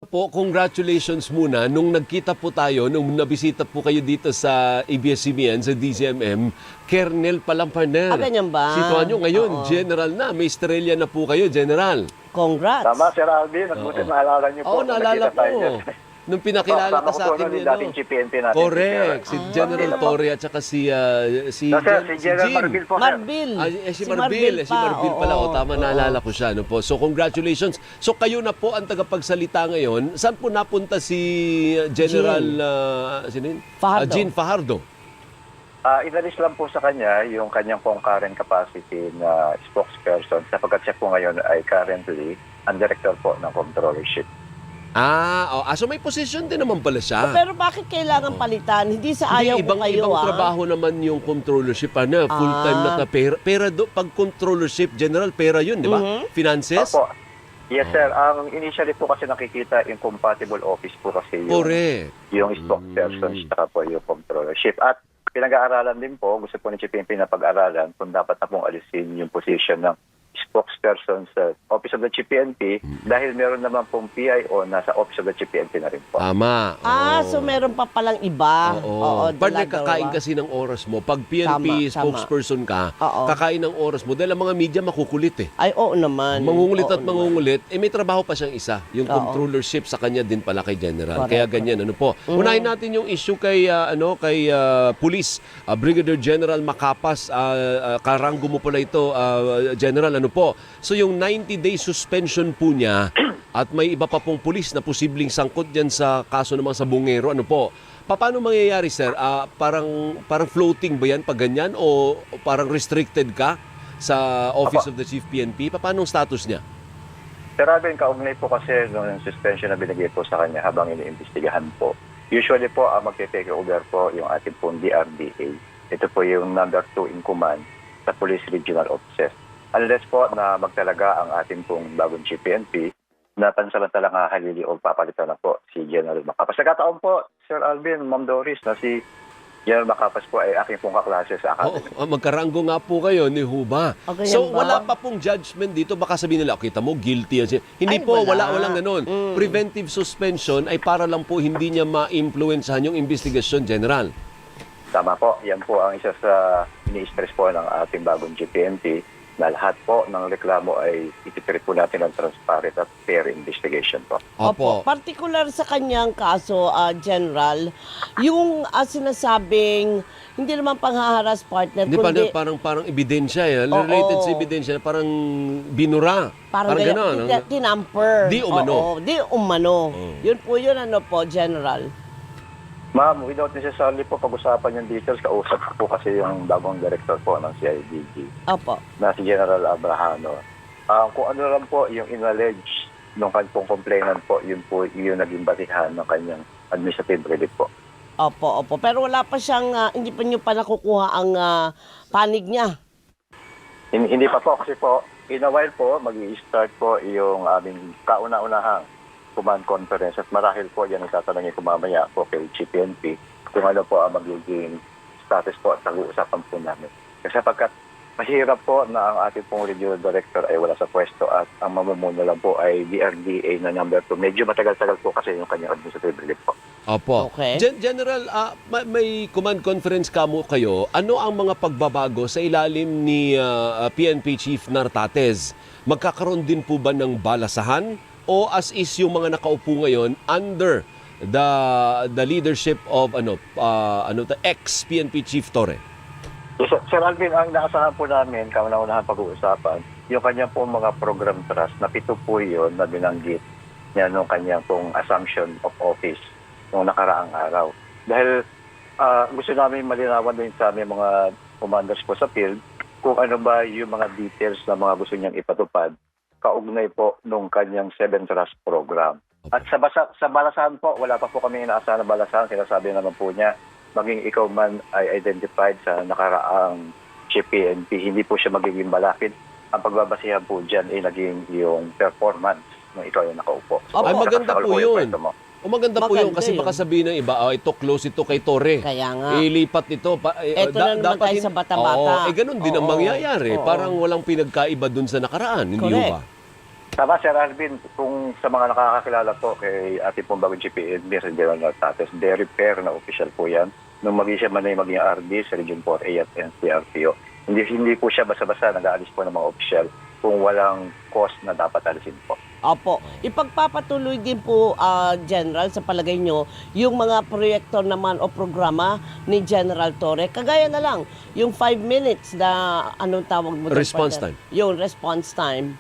po, congratulations muna. Nung nagkita po tayo, nung nabisita po kayo dito sa ABS-CBN, sa DZMM, Colonel Palamparner. Ganyan ba? Situan nyo ngayon, Oo. General na. May estrella na po kayo, General. Congrats. Tama, Sir Alvin. Nagbuti naalala niyo po. Oo, naalala Nakita tayo ko. dyan. Nung pinakilala ka Kasama ko sa po akin, nun yung dating GPNP natin. correct. Si General Marbil. Torre at saka si General Jim. Marbil po, sir. Marbil. Si Marbil. Si Marbil pala. Oo, O, tama, naalala ko siya. No po. So, congratulations. So, kayo na po ang tagapagsalita ngayon. Saan po napunta si General sino yun? Fajardo. Jean Fajardo? Inalis lang po sa kanya yung kanyang pong current capacity na spokesperson sapagkat siya po ngayon ay currently ang director po ng controllership. So may position din naman pala siya. Pero bakit kailangan palitan? Hindi sa ayaw ko kayo, ibang trabaho naman yung controllership, full-time na pera. Pag controllership, general, pera yun, di ba? Finances? Opo. Yes, sir. Ang initially po kasi nakikita incompatible office po kasi Correct. yung spokesperson saka po yung controllership. At pinag-aaralan din po, gusto po ni CPNP na pag-aralan kung dapat na pong alisin yung position ng spokesperson sa Office of the GPNP dahil meron naman pong PIO nasa Office of the GPNP na rin po. Tama. So meron pa palang iba. Oo. Partner, dalawa. kakain kasi ng oras mo. Pag PNP Tama. spokesperson ka, Oo. kakain ng oras mo. Dahil ang mga media makukulit eh. Ay, oo naman. Mangungulit Oo at naman. mangungulit, may trabaho pa siyang isa. Yung Oo. controllership sa kanya din pala kay General. Correct. Kaya ganyan, ano po. Unahin natin yung issue kay Police Brigadier General Macapas. Karanggo mo pala ito, General, ano po. So yung 90-day suspension po niya at may iba pa pong pulis na posibleng sangkot diyan sa kaso ng mga sabungero, ano po. Paano mangyayari, sir? Parang floating ba yan pag ganyan o parang restricted ka sa Office of the Chief PNP? Paano ang status niya? Sir Alvin, kaugnay po kasi nung suspension na binigay po sa kanya habang iniimbestigahan po. Usually po, magte-take over po yung ating pong DRDA. Ito po yung number 2 in command sa Police Regional Offices. Unless po na magtalaga ang ating pong bagong GPNP na pansamantalang halili o papalitan na po si General Macapas. Nagkataon po, Sir Alvin, Ma'am Doris, na si General Macapas po ay aking pong kaklase sa academy. Magkaranggo nga po kayo ni Huba. Okay, So yan ba? wala pa pong judgment dito. Baka sabihin nila, kita mo, guilty. Hindi Ay, po, wala. walang ganun. Preventive suspension ay para lang po hindi niya ma-influencehan yung investigasyon, General. Tama po, yan po ang isa sa ini-stress po ng ating bagong GPNP na lahat po ng reklamo ay ititreat po natin ng transparent at fair investigation po. Opo. Particular sa kanyang kaso, General, yung sinasabing hindi naman panghaharas partner, Hindi kundi parang ebidensya eh. Oo. Related sa ebidensya, parang binura. parang gano'n. tinamper. Di umano. Oo, di umano. Oo. Yun po yun, ano po, General. Ma'am, without necessarily po pag-usapan yung details, kausap ko po kasi yung bagong director po ng CIDG Opo. na si General Abrahano. Kung ano lang po yung in-allege ng kanyang complainant po, yun po yung naging batihan ng kanyang administrative relief po. Opo. Pero wala pa siyang, hindi pa niyo pa nakukuha ang panig niya. Hindi pa po kasi po, in a while po, mag-i-start po yung aming kauna-unahang command conference at marahil po yan ang tatanungin ko mamaya po kay GPNP kung ano po ang magiging status po at nag-uusapan po namin. Kasi pagkat mahirap po na ang ating pong regional director ay wala sa pwesto at ang mamumuno lang po ay DRDA na number 2. Medyo matagal-tagal po kasi yung kanyang administrative relief po. Opo. Okay. General, may command conference kamo kayo. Ano ang mga pagbabago sa ilalim ni PNP Chief Nartates? Magkakaroon din po ba ng balasahan? O as is yung mga nakaupo ngayon under the leadership of the ex-PNP Chief Torre? So, Sir Alvin, ang naasahan po namin, kauna-unahan pag-uusapan, yung kanyang pong mga program trust, na 7 po yun na binanggit niya nung kanyang pong assumption of office nung nakaraang araw. Dahil gusto namin malinawan din sa aming mga commanders po sa field kung ano ba yung mga details na mga gusto niyang ipatupad kaugnay po nung kanyang 7 trust program. At sa balasahan po, wala pa po kami inaasahan na balasahan. Sinasabi naman po niya, maging ikaw man ay identified sa nakaraang GPNP, hindi po siya magiging malapit. Ang pagbabasihan po dyan ay naging yung performance nung ikaw yung nakaupo. Opo. Ay, maganda Nakasakal po yung yun. kwento mo. Maganda po yun Maganda kasi yun. baka sabihin ng iba, ito close ito kay Torre. Kaya nga. Ilipat ito. Eto na naman tayo sa bata-bata. Oo, ganun din ang Oo. mangyayari. Oo. Parang walang pinagkaiba dun sa nakaraan. Hindi Correct. ba? Tama, Sir Alvin, kung sa mga nakakakilala po kay ating pong bagong GPN, Sir General Tates, very fair na official po yan. Nung maging siya man ay maging RD sa Region 4A at NCRPO. Hindi po siya basta-basta nag-aalis po ng mga official kung walang cost na dapat alisin po. Opo. Ipagpapatuloy din po, General, sa palagay nyo, yung mga proyekto naman o programa ni General Torre. Kagaya na lang, yung 5 minutes na, anong tawag mo? doon, Response partner? time. Yung response time.